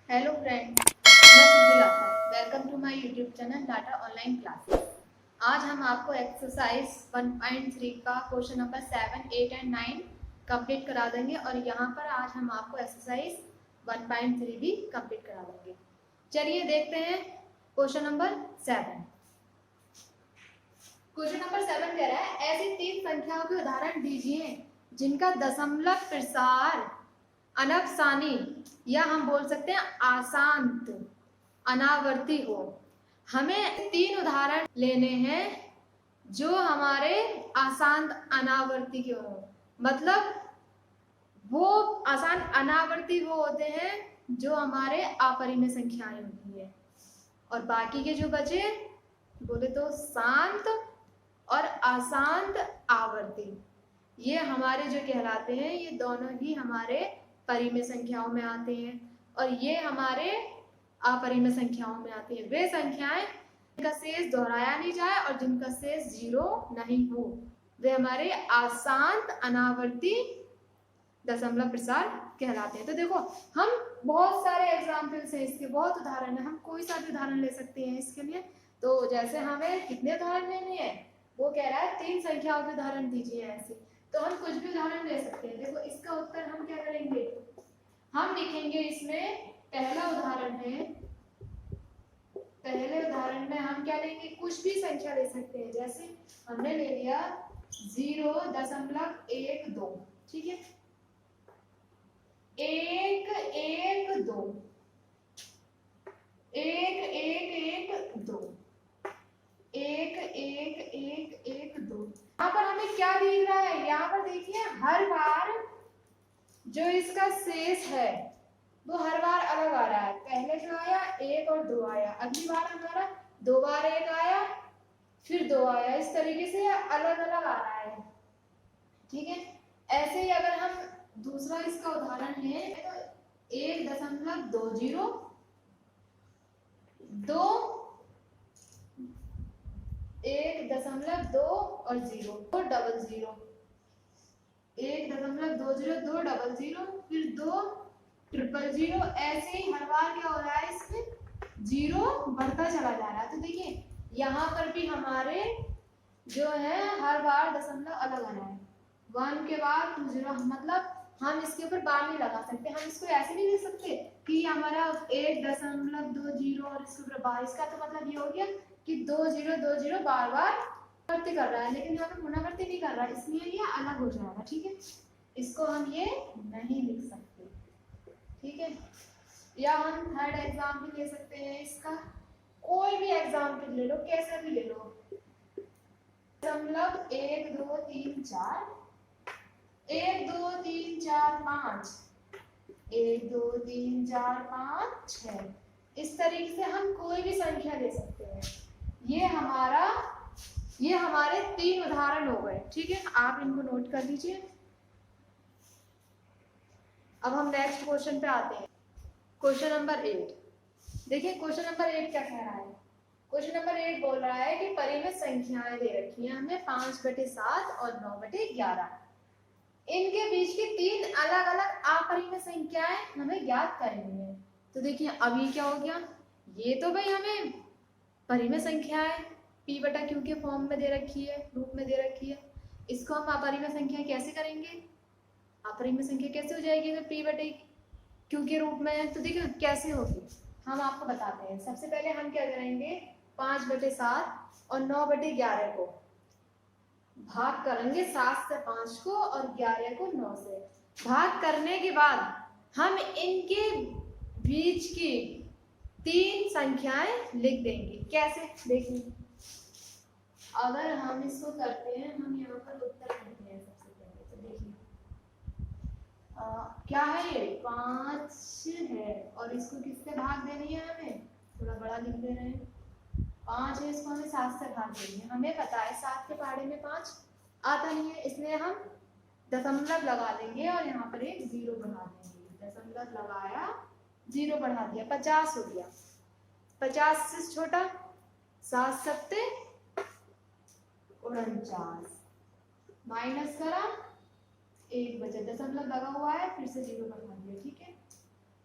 Hello friend, मैं Sudhi Latha. Welcome to my YouTube channel data online classes. आज हम आपको एक्सरसाइज 1.3 का क्वेश्चन नंबर 7, 8 एंड 9 कंप्लीट करा देंगे और यहाँ पर आज हम आपको एक्सरसाइज 1.3 भी कंप्लीट करा देंगे। चलिए देखते हैं क्वेश्चन नंबर 7। क्वेश्चन नंबर 7 कह रहा है ऐसी 3 संख्याओं के उदाहरण दीजिए जिनका दशमलव प्रसार अनवसानी या हम बोल सकते हैं आशांत अनावर्ती हो। हमें 3 उदाहरण लेने हैं जो हमारे आशांत अनावर्ती के हो, मतलब वो आशांत अनावर्ती वो होते हैं जो हमारे अपरिमेय संख्याएं होती है, और बाकी के जो बचे बोले तो शांत और अशांत आवर्ती, ये हमारे जो कहलाते हैं, ये दोनों ही हमारे परिमेय संख्याओं में आते हैं और ये हमारे अपरिमेय संख्याओं में आती है। वे संख्याएं जिनका शेष दोहराया नहीं जाए और जिनका शेष 0 नहीं हो, वे हमारे अशांत अनावर्ती दशमलव प्रसार कहलाते हैं। तो देखो, हम बहुत सारे एग्जाम्पल्स हैं इसके, बहुत उदाहरण है, हम कोई सा भी उदाहरण ले सकते हैं इसके लिए। तो जैसे हमें कितने उदाहरण लेने हैं, वो कह रहा है 3 संख्याओं के उदाहरण दीजिए ऐसे, तो हम कुछ भी उदाहरण ले सकते हैं। देखो, इसका उत्तर हम क्या करेंगे, हम लिखेंगे इसमें पहला उदाहरण है, पहले उदाहरण में हम क्या लेंगे, कुछ भी संख्या ले सकते हैं। जैसे हमने ले लिया 0.12, ठीक है, 1 1 2 1 1 1 2 1 1 1 1 2। यहाँ पर हमें क्या दिख रहा है, यहाँ पर देखिए हर बार जो इसका शेष है वो हर बार अलग आ रहा है। पहले जो आया 1 और 2 आया, अगली बार हमारा 2 बार 1 आया, फिर 2 आया, इस तरीके से अलग अलग आ रहा है, ठीक है। ऐसे ही अगर हम दूसरा इसका उदाहरण लें तो 1.20 2 1.2 और 0 2 0 1.20 2 00, फिर 2 000। ऐसे ही हर बार क्या हो रहा है, इसमें 0 बढ़ता चला जा रहा है। तो देखिए यहाँ पर भी हमारे जो है हर बार दशमलव अलग आ रहा है, 1 के बाद 2 0, मतलब हम इसके ऊपर बार नहीं लगा सकते। हम इसको ऐसे नहीं लिख सकते कि हमारा 1.20 और इसके ऊपर बार, इसका तो मतलब ये हो गया कि 2 0 बार बार पुनरावृत्ति कर रहा है, लेकिन यहाँ पे पुनरावृत्ति नहीं कर रहा है, इसलिए ये अलग हो जाएगा, ठीक है। इसको हम ये नहीं लिख सकते, ठीक है। या हम थर्ड एग्जाम्पल ले सकते हैं इसका, कोई भी एग्जाम्पल ले लो, कैसा भी ले लो, दशमलव 1 2 3 4 1 2 3 4 5 1 2 3 4 5 6, इस तरीके से हम कोई भी संख्या ले सकते हैं। ये हमारे 3 उदाहरण हो गए, ठीक है, आप इनको नोट कर लीजिए। अब हम नेक्स्ट क्वेश्चन पे आते हैं, क्वेश्चन नंबर 8। देखिए क्वेश्चन नंबर 8 क्या कह रहा है, क्वेश्चन नंबर 8 बोल रहा है कि परिमित संख्याएं दे रखी हैं हमें 5/7 और 9/11, इनके बीच की 3 अलग अलग अपरिमेय संख्याएं हमें ज्ञात करनी है। तो देखिए अब ये क्या हो गया, ये तो भाई हमें परिमेय संख्याएं p/q के फॉर्म में दे रखी है, रूप में दे रखी है, इसको हम अपरिमेय संख्या कैसे करेंगे, अपरिमेय संख्या कैसे हो जाएगी अगर p/q के रूप में है। तो देखिए कैसे होगी, हम आपको बताते हैं। सबसे पहले हम क्या करेंगे, 5/7 और 9/11 को भाग करेंगे, 7 से 5 को और 11 को 9 से। भाग करने के बाद हम इनके बीच की 3 संख्याएं लिख देंगे। कैसे, देखिए अगर हम इसको करते हैं, हम यहाँ पर उत्तर लिखते हैं सबसे पहले। तो देखिए क्या है, ये 5 है और इसको किससे भाग देनी है, हमें थोड़ा बड़ा लिख दे रहे हैं, 5 है, इसको हमें 7 से भाग देनी है। हमें पता है 7 के पहाड़े में 5 आता नहीं है, इसलिए हम दशमलव लगा देंगे और यहाँ पर एक 0 बढ़ा देंगे। दशमलव लगाया, 0 बढ़ा दिया, 50 हो गया। 50 से छोटा 7 7 49, माइनस करा, 1 बचा, दशमलव लगा हुआ है, फिर से 0 बढ़ा दिया, ठीक है।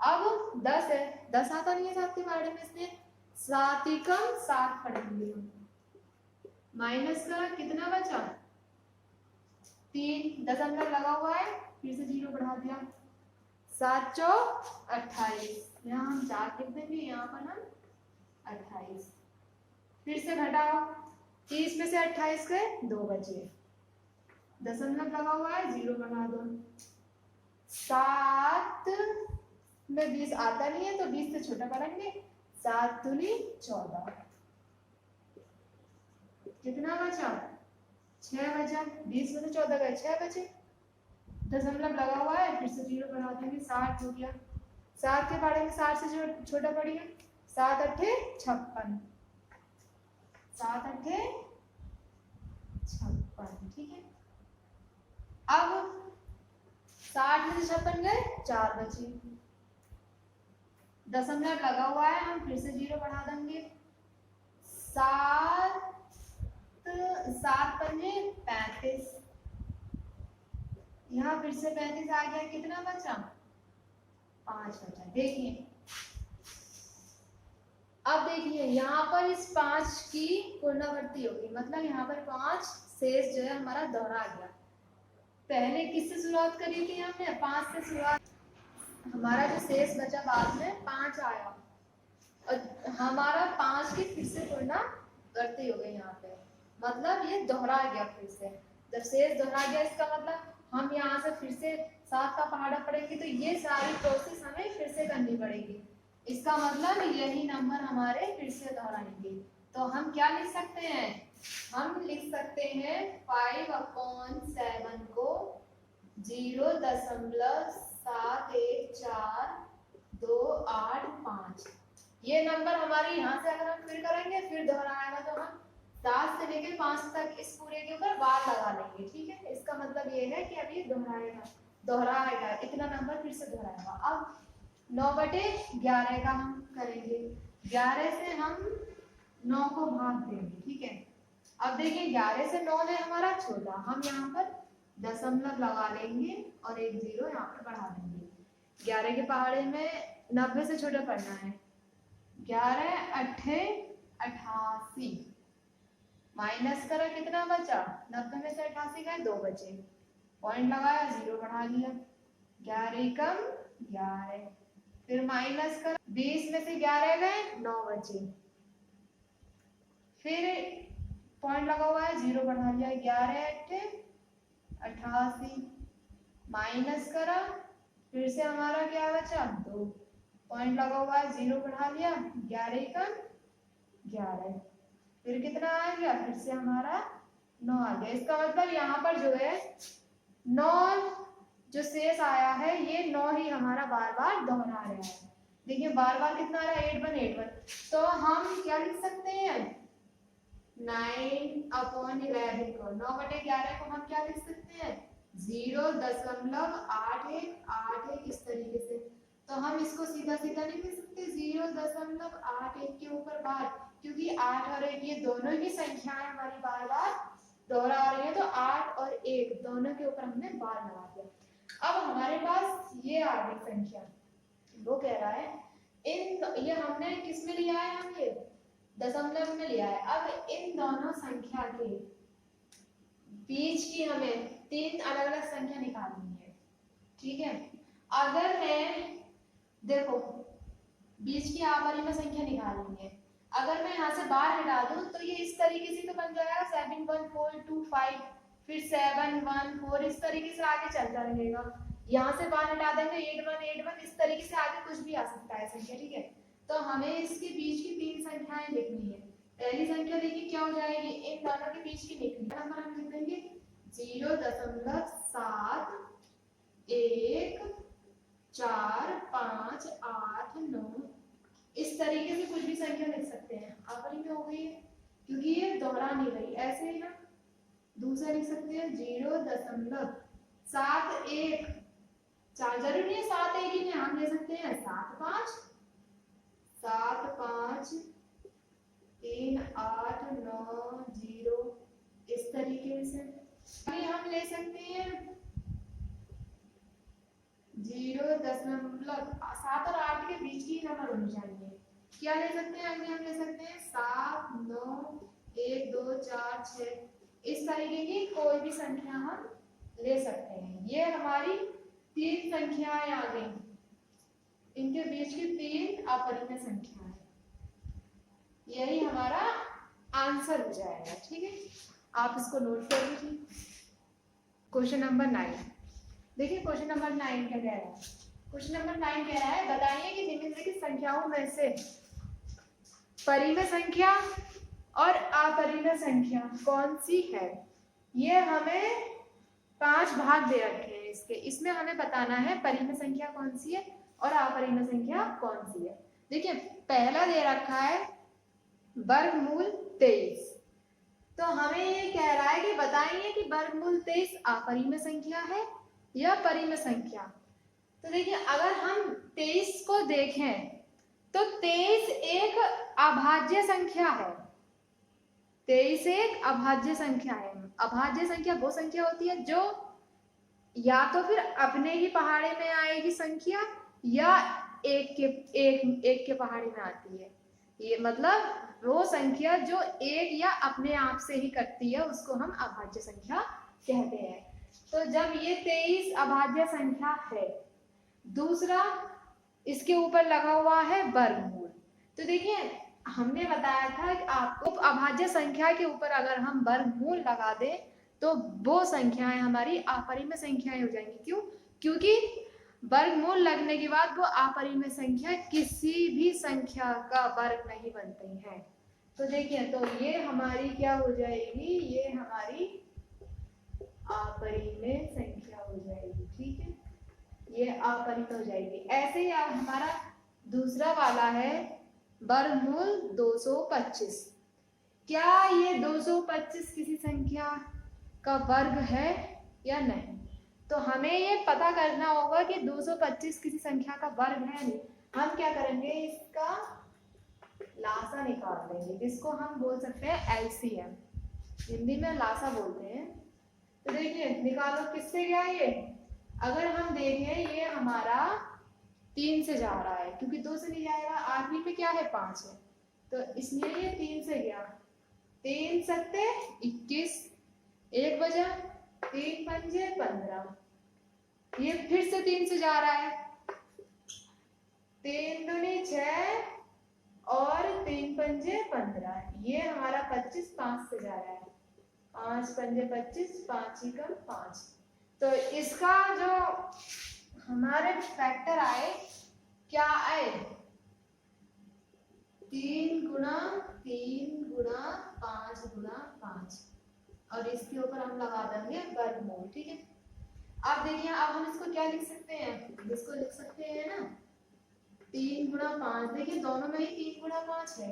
अब 10 है, 10 आता नहीं है 7 के बारे में, इसलिए 7 एकम 7 पढ़ेंगे हम। माइनस का कितना बचा 3, दशमलव लगा हुआ है फिर से 0 बढ़ा दिया, 7 चौक 28, यहाँ हम 4 लिख देंगे, यहाँ पर हम 28। फिर से घटाओ, 30 में से 28 गए 2 बचे, दशमलव लगा हुआ है 0 बढ़ा दो, 7 में 20 आता नहीं है तो 20 से छोटा करेंगे, 7 दूनी 14, कितना बचा 6 बचा, 20 में से 14 गए 6 बचे, दशमलव लगा हुआ है फिर से 0 बढ़ा देंगे, 60 हो गया, 7 के पढ़ेंगे 60 से छोटा पढ़िए, 7 अट्ठे 56, 7 अट्ठे 56, ठीक है। अब 60 में से 56 गए 4 बचे, दशमलव लगा हुआ है हम फिर से 0 बढ़ा देंगे, 7 पंजे 35, यहाँ फिर से 35 आ गया, कितना बचा 5 बचा। देखिए अब देखिए यहाँ पर इस 5 की पुनरावृत्ति होगी, मतलब यहाँ पर 5 शेष जो है हमारा दोहरा गया। पहले किससे शुरुआत करी थी हमने 5 से शुरुआत, हमारा जो शेष बचा बाद में 5 आया और हमारा 5 की फिर से पुनरावृत्ति हो गई यहाँ पे, मतलब ये दोहरा गया फिर से। जब शेष दोहरा गया इसका मतलब हम यहाँ से फिर से 7 का पहाड़ा पढ़ेंगे तो ये सारी प्रोसेस हमें फिर से करनी पड़ेगी, इसका मतलब यही नंबर हमारे फिर से दोहराएंगे। तो हम क्या लिख सकते हैं, हम लिख सकते हैं 5/7 को 0.71428 ये नंबर हमारी यहाँ से अगर हम फिर करेंगे फिर दोहराएगा तो हम 7 से लेकर 5 तक इस पूरे के ऊपर बार लगा लेंगे, ठीक है। इसका मतलब ये है कि अब ये दोहराएगा इतना नंबर फिर से दोहराएगा। अब 9/11 का हम करेंगे, 11 से हम 9 को भाग देंगे, ठीक है। अब देखिए 11 से 9 है हमारा छोटा, हम यहाँ पर दशमलव लगा लेंगे और एक 0 यहाँ पर बढ़ा देंगे। 11 के पहाड़े में 90 से छोटा पढ़ना है, 11 अट्ठे 88, माइनस करा कितना बचा 90 में से 88 गए 2 बचे, पॉइंट लगाया 0 बढ़ा लिया, 11 कम 11, फिर माइनस कर 20 में से 11 गए 9 बचे, फिर पॉइंट लगा हुआ है 0 बढ़ा लिया, 11 अट्ठे 88, माइनस करा फिर से हमारा क्या बचा 2, पॉइंट लगा हुआ है 0 बढ़ा लिया, 11 कम 11, फिर कितना आ गया फिर से हमारा 9 आ गया। इसका मतलब यहाँ पर जो है 9 जो शेष आया है ये 9 ही हमारा बार बार दोहरा रहा है। देखिए बार बार कितना आ रहा है 8/8, तो हम क्या लिख सकते हैं 9/11 को 9/11 को हम क्या लिख सकते हैं 0.8181 इस तरीके से। तो हम इसको सीधा सीधा नहीं लिख सकते 0.81 के ऊपर बार, क्योंकि 8 और 1 ये दोनों ही संख्याएं हमारी बार बार दोहरा रही है, तो 8 और 1 दोनों के ऊपर हमने बार लगा दिया। अब हमारे पास ये आ गई संख्या, वो कह रहा है ये हमने किस में लिया है, हम ये दशमलव में लिया है। अब इन दोनों संख्या के बीच की हमें 3 अलग अलग संख्या निकालनी है, ठीक है। अगर मैं देखो बीच की आबादी में संख्या निकालनी है, अगर मैं यहाँ से बाहर हटा दूं तो ये इस तरीके से तो बन जाएगा 71425, फिर 714 इस तरीके से आगे चलता रहेगा। यहाँ से बाहर हटा देंगे 8181, इस तरीके से आगे कुछ भी आ सकता है संख्या, ठीक है। तो हमें इसके बीच की 3 संख्याएं लिखनी है। पहली संख्या देखिए क्या हो जाएगी, इन दोनों के बीच की लिखनी है, नंबर हम लिख देंगे 0.71458 इस तरीके से कुछ भी संख्या लिख सकते हैं। आखिरी में हो गई है क्योंकि ये दोहरा नहीं रही, ऐसे ही ना दूसरा लिख सकते हैं 0.71, जरूरी नहीं है 7 1 ही में, हम ले सकते हैं 7 5 3 8 9 0 इस तरीके से। अभी हम ले सकते हैं 0.7 और 8 के बीच की नंबर होनी चाहिए। क्या ले सकते हैं आगे? हम ले सकते हैं 7, 9, 1, 2, 4, 6, इस तरीके की कोई भी संख्या हम ले सकते हैं। ये हमारी 3 संख्याएं आ गई, इनके बीच की 3 अपरिमेय संख्या है। यही हमारा आंसर हो जाएगा। ठीक है, आप इसको नोट कर लीजिए। क्वेश्चन नंबर 9 देखिए, क्वेश्चन नंबर 9 क्या कह रहा है? क्वेश्चन नंबर 9 कह रहा है, बताइए कि निम्नलिखित संख्याओं में से परिमेय संख्या और अपरिमेय संख्या कौन सी है। ये हमें 5 भाग दे रखे हैं इसके, इसमें हमें बताना है परिमेय संख्या कौन सी है और अपरिमेय संख्या कौन सी है। देखिए, पहला दे रखा है वर्गमूल 23। तो हमें ये कह रहा है कि बताइए कि वर्गमूल 23 अपरिमेय संख्या है या परिमेय संख्या। तो देखिए, अगर हम 23 को देखें तो 23 एक अभाज्य संख्या है। 23 एक अभाज्य संख्या है। अभाज्य संख्या वो संख्या होती है जो या तो फिर अपने ही पहाड़े में आएगी संख्या, या एक के पहाड़े में आती है। ये मतलब वो संख्या जो एक या अपने आप से ही करती है उसको हम अभाज्य संख्या कहते हैं। तो जब ये 23 अभाज्य संख्या है, दूसरा इसके ऊपर लगा हुआ है वर्गमूल। तो देखिए, हमने बताया था कि आपको अभाज्य संख्या के ऊपर अगर हम वर्गमूल लगा दें तो वो संख्याएं हमारी अपरिमेय संख्याएं हो जाएंगी। क्यों? क्योंकि वर्गमूल लगने के बाद वो अपरिमेय संख्या किसी भी संख्या का वर्ग नहीं बनती है। तो देखिए, तो ये हमारी क्या हो जाएगी? ये हमारी अपरिमेय संख्या हो जाएगी। ठीक है, ये अपरिमेय हो जाएगी। ऐसे ही हमारा दूसरा वाला है वर्गमूल 225। क्या ये 225 किसी संख्या का वर्ग है या नहीं? तो हमें ये पता करना होगा कि 225 किसी संख्या का वर्ग है नहीं। हम क्या करेंगे? इसका लासा निकाल देंगे, जिसको हम बोल सकते हैं एलसीएम, हिंदी में लासा बोलते हैं। तो देखिए, निकालो किससे गया ये। अगर हम देखें, ये हमारा 3 से जा रहा है, क्योंकि 2 से नहीं जाएगा, आखिरी में क्या है 5 है, तो इसलिए ये 3 से गया। 3 सत्ते 21, 1 बजा, 3 पंजे 15। ये फिर से 3 से जा रहा है, 3 दूनी 6 और 3 पंजे 15। ये हमारा 25 5 से जा रहा है, 5 पंजे 25, 5 ही कम 5। तो इसका जो हमारे फैक्टर आए, क्या आए? 3 गुणा 3 गुणा 5 गुणा 5, और इसके ऊपर हम लगा देंगे वर्गमूल। ठीक है, अब देखिए, अब हम इसको क्या लिख सकते हैं? इसको लिख सकते हैं ना 3 गुणा 5। देखिए, दोनों में ही 3 गुणा 5 है,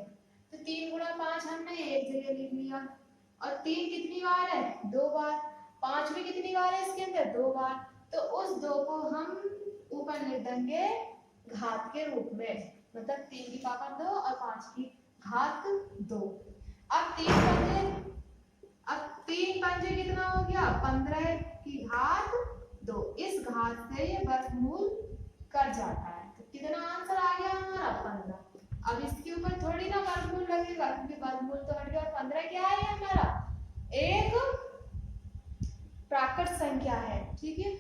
तो 3 गुणा 5 हमने एक जगह लिख लिया। और 3 कितनी बार है? 2 बार। 5 में कितनी बार है इसके अंदर? 2 बार। तो उस 2 को हम ऊपर लिख देंगे घात के रूप में, मतलब 3 की पावर 2 और 5 की घात 2। अब 3 पंजे कितना हो गया? 15 की घात 2। इस घात से ये वर्गमूल कर जाता है। तो कितना आंसर आ गया हमारा? 15। अब इसके ऊपर थोड़ी ना वर्गमूल लगेगा, क्योंकि वर्गमूल तो हट गया। 15 क्या है? हमारा एक प्राकृत संख्या है। ठीक है,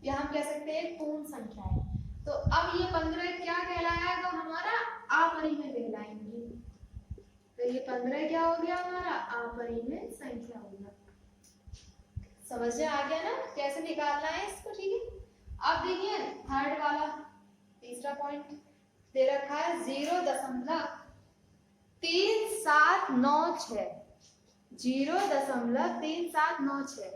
या हम कह सकते हैं पूर्ण संख्या है। तो अब ये 15 क्या कहलाएगा? हमारा अपरिमेय कहलाएंगे। तो ये 15 क्या हो गया? हमारा अपरिमेय संख्या हो गया। समझ में आ गया ना कैसे निकालना है इसको? ठीक है, अब देखिए थर्ड वाला, तीसरा पॉइंट दे रखा है 0.3796। 0.3796,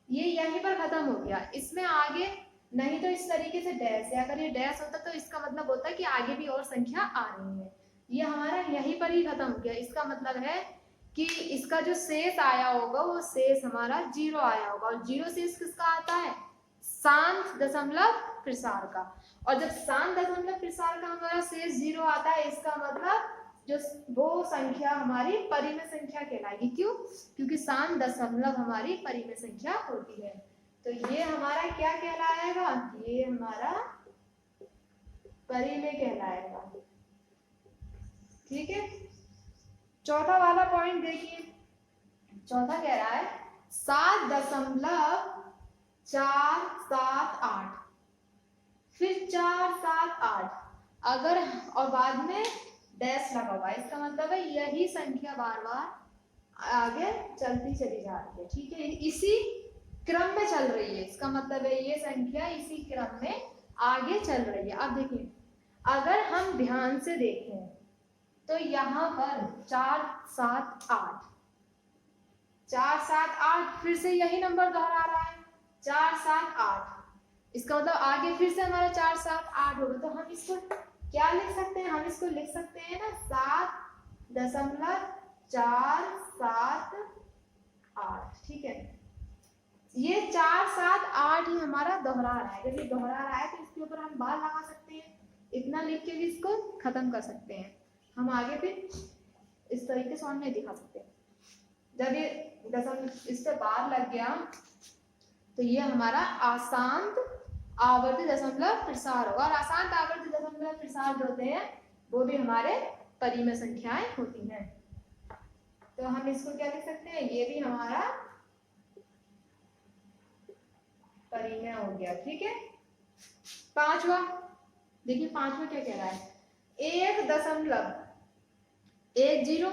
ये यहीं पर खत्म हो गया, इसमें आगे नहीं। तो इस तरीके से डैश है, अगर ये डैश होता तो इसका मतलब होता है कि आगे भी और संख्या आ रही है। ये हमारा यहीं पर ही खत्म हो गया। इसका मतलब है कि इसका जो शेष आया होगा वो शेष हमारा 0 आया होगा। और 0 शेष किसका आता है? शांत दशमलव प्रसार का। और जब शांत दशमलव प्रसार का हमारा शेष 0 आता है, इसका मतलब जो वो संख्या हमारी परिमेय संख्या कहलाएगी। क्यों? क्योंकि शांत दशमलव हमारी परिमेय संख्या होती है। तो ये हमारा क्या कहलाएगा, ये हमारा परिमेय कहलाएगा। ठीक है, चौथा वाला पॉइंट देखिए, चौथा कह रहा है 7.478, फिर 478 अगर और बाद में डैश लगा हुआ है, इसका मतलब है यही संख्या बार बार आगे चलती चली जा रही है। ठीक है, इसी क्रम में चल रही है, इसका मतलब है ये संख्या इसी क्रम में आगे चल रही है। अब देखिए, अगर हम ध्यान से देखें तो यहाँ पर 478 फिर से यही नंबर दोहरा रहा है 478, इसका मतलब आगे फिर से हमारा 478 होगा। तो हम इसको क्या लिख सकते हैं, हम इसको लिख सकते हैं ना 7.478। ठीक है, ये 478 ही हमारा दोहरा रहा है। जब ये दोहरा रहा है तो इसके ऊपर हम बार लगा सकते हैं, इतना लिख के भी इसको खत्म कर सकते हैं। हम आगे फिर इस तरीके से और नहीं दिखा सकते। जब ये इस पे बार लग गया तो ये हमारा आसांत आवर्ती दशमलव प्रसार होगा। और आसांत आवर्ती दशमलव प्रसार जो होते हैं वो भी हमारे परिमेय संख्याएं होती हैं। तो हम इसको क्या लिख सकते हैं, ये भी हमारा परिमेय हो गया। ठीक है, पांचवा देखिए, पांचवा क्या कह रहा है, 1.10, 1 0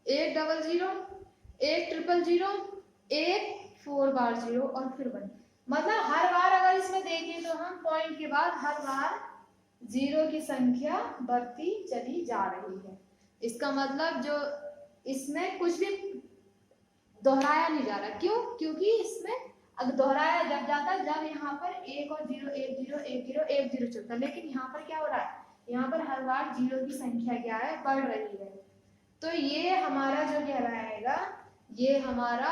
1 0 1 4 बार 0 और फिर 1। मतलब हर बार अगर इसमें देखें तो हम पॉइंट के बाद हर बार 0 की संख्या बढ़ती चली जा रही है। इसका मतलब जो इसमें कुछ भी दोहराया नहीं जा रहा। क्यों? क्योंकि इसमें अगर दोहराया जब जाता है जब यहाँ पर 1 और 0 1 0 1 0 1 0 चलता है, लेकिन यहाँ पर क्या हो रहा है, यहाँ पर हर बार 0 की संख्या क्या है, बढ़ रही है। तो ये हमारा जो कहलाएगा, ये हमारा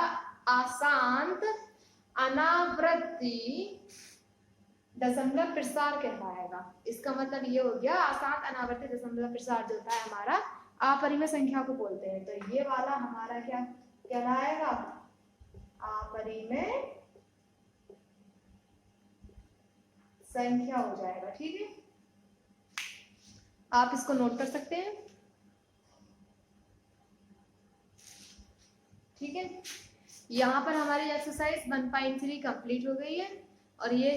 आसांत अनावृत्ति दशमलव प्रसार कहलाएगा। इसका मतलब ये हो गया, आसांत अनावृत्ति दशमलव प्रसार जो होता है हमारा अपरिमेय संख्या को बोलते हैं। तो ये वाला हमारा क्या कहलाएगा, अपरिमेय संख्या हो जाएगा। ठीक है, आप इसको नोट कर सकते हैं। ठीक है, यहाँ पर हमारी एक्सरसाइज 1.3 कंप्लीट हो गई है और ये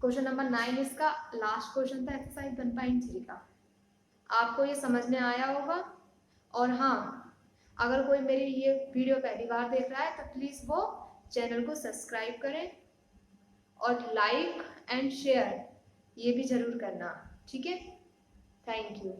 क्वेश्चन नंबर 9 इसका लास्ट क्वेश्चन था एक्सरसाइज 1.3 का। आपको ये समझ में आया होगा। और हाँ, अगर कोई मेरी ये वीडियो पहली बार देख रहा है तो प्लीज़ वो चैनल को सब्सक्राइब करें और लाइक एंड शेयर ये भी ज़रूर करना। ठीक है, थैंक यू।